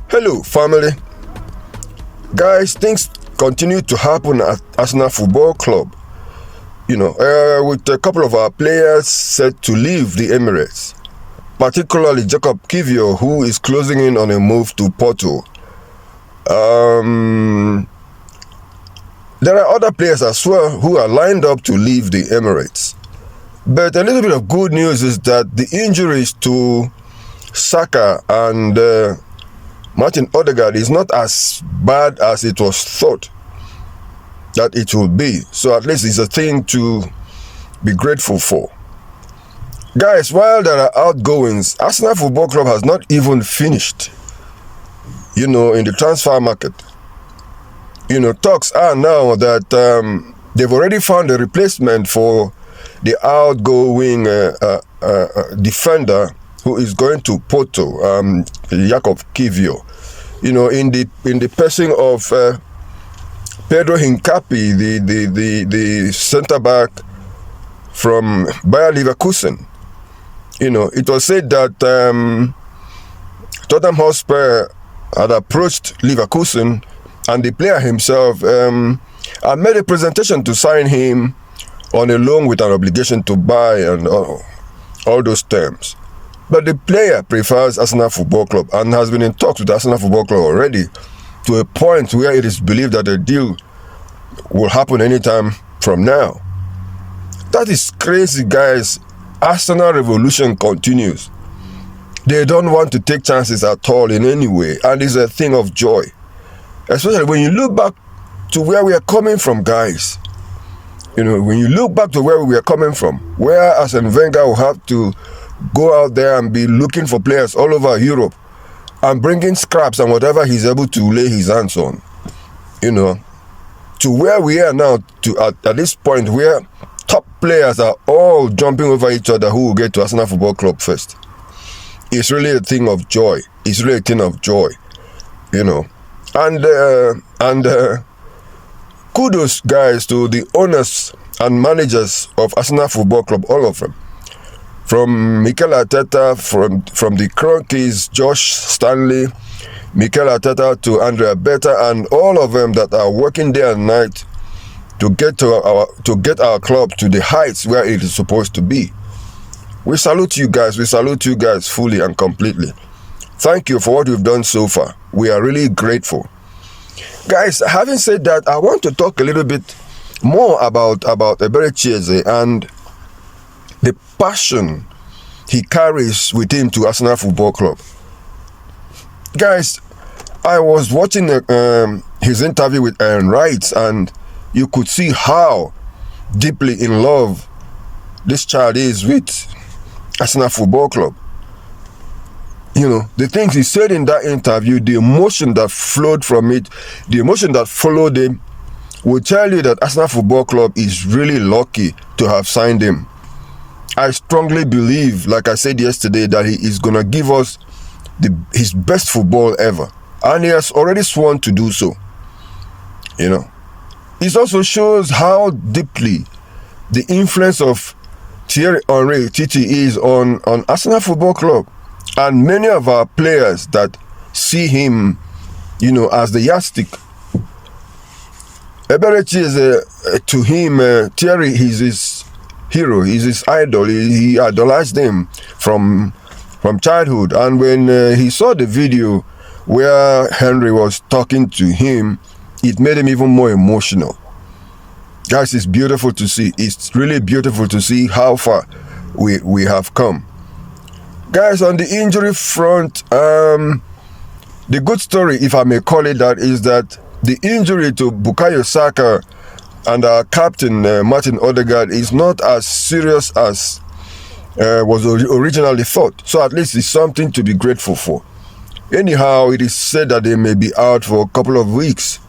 Hello, family. Guys, things continue to happen at Arsenal Football Club. With a couple of our players set to leave the Emirates, particularly Kiwior, who is closing in on a move to Porto. There are other players as well who are lined up to leave the Emirates. But a little bit of good news is that the injuries to Saka and Martin Odegaard is not as bad as it was thought that it will be. So at least it's a thing to be grateful for. Guys, while there are outgoings, Arsenal Football Club has not even finished, in the transfer market. Talks are now that they've already found a replacement for the outgoing defender who is going to Porto, Kiwior. In the person of Pedro Hincapi, the centre back from Bayer Leverkusen. It was said that Tottenham Hotspur had approached Leverkusen, and the player himself had made a presentation to sign him on a loan with an obligation to buy and all those terms. But the player prefers Arsenal Football Club and has been in talks with Arsenal Football Club already, to a point where it is believed that a deal will happen anytime from now. That is crazy, guys. Arsenal revolution continues. They don't want to take chances at all in any way, and it's a thing of joy. Especially when you look back to where we are coming from, guys. When you look back to where we are coming from, where Arsene Wenger will have to go out there and be looking for players all over Europe and bringing scraps and whatever he's able to lay his hands on, to where we are now, at this point where top players are all jumping over each other who will get to Arsenal Football Club first. It's really a thing of joy. It's really a thing of joy, And kudos, guys, to the owners and managers of Arsenal Football Club, all of them. From Mikel Arteta, from the Cronkies, Josh Stanley, Mikel Arteta to Andrea Beta, and all of them that are working day and night to get our club to the heights where it is supposed to be. We salute you guys. We salute you guys fully and completely. Thank you for what you've done so far. We are really grateful. Guys, having said that, I want to talk a little bit more about Eberechi and the passion he carries with him to Arsenal Football Club. Guys, I was watching his interview with Aaron Wright, and you could see how deeply in love this child is with Arsenal Football Club. The things he said in that interview, the emotion that flowed from it, the emotion that followed him, will tell you that Arsenal Football Club is really lucky to have signed him. I strongly believe, like I said yesterday, that he is going to give us his best football ever. And he has already sworn to do so. It also shows how deeply the influence of Thierry Henry, Titi, is on Arsenal Football Club. And many of our players that see him, as the yardstick. Eberechi is to him, Thierry is his hero, he's his idol. He idolized him from childhood. And when he saw the video where Henry was talking to him, it made him even more emotional. Guys, it's beautiful to see. It's really beautiful to see how far we have come. Guys, on the injury front, the good story, if I may call it that, is that the injury to Bukayo Saka and our captain, Martin Odegaard, is not as serious as was originally thought. So at least it's something to be grateful for. Anyhow, it is said that they may be out for a couple of weeks.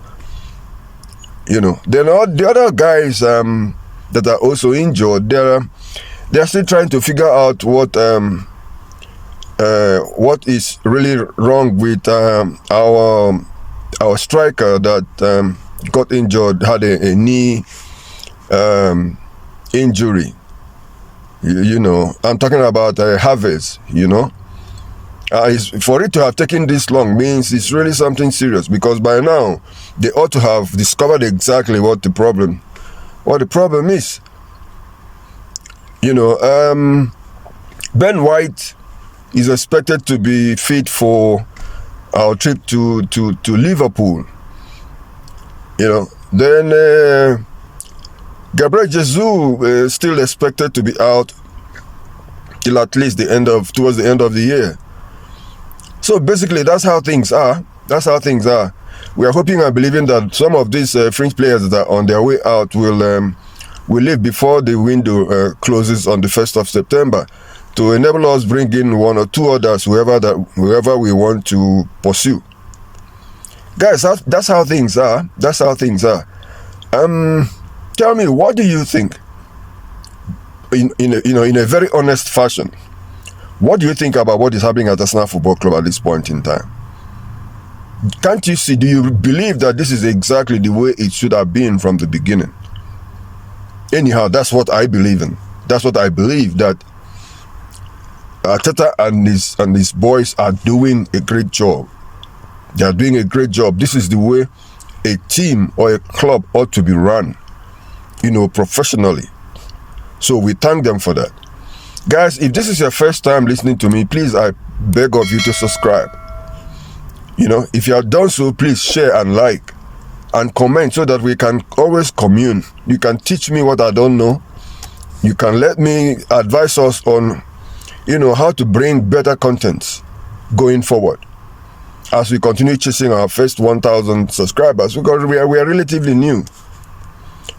They're not the other guys that are also injured. They're still trying to figure out what is really wrong with our striker that got injured, had a knee injury. You know, I'm talking about Harvest, you know. For it to have taken this long means it's really something serious, because by now they ought to have discovered exactly what the problem is. You know, Ben White is expected to be fit for our trip to Liverpool. You know, then Gabriel Jesus is still expected to be out till at least towards the end of the year. So basically, that's how things are. We are hoping and believing that some of these fringe players that are on their way out will leave before the window closes on the 1st of September, to enable us bring in one or two others, whoever we want to pursue. Guys, that's how things are. Tell me, what do you think? In a very honest fashion, what do you think about what is happening at Arsenal Football Club at this point in time? Can't you see? Do you believe that this is exactly the way it should have been from the beginning? Anyhow, that's what I believe in. That's what I believe, that Arteta and his boys are doing a great job. They are doing a great job. This is the way a team or a club ought to be run, you know, professionally. So we thank them for that. Guys, if this is your first time listening to me, please, I beg of you to subscribe. You know, if you have done so, please share and like and comment, so that we can always commune. You can teach me what I don't know. You can let me advise us on, you know, how to bring better contents going forward as we continue chasing our first 1,000 subscribers, because we are relatively new.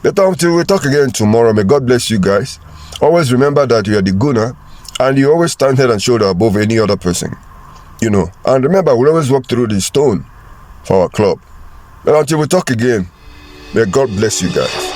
But until we talk again tomorrow, may God bless you guys. Always remember that you are the gunner, and you always stand head and shoulder above any other person. You know, and remember, we'll always walk through the stone for our club. But until we talk again, may God bless you guys.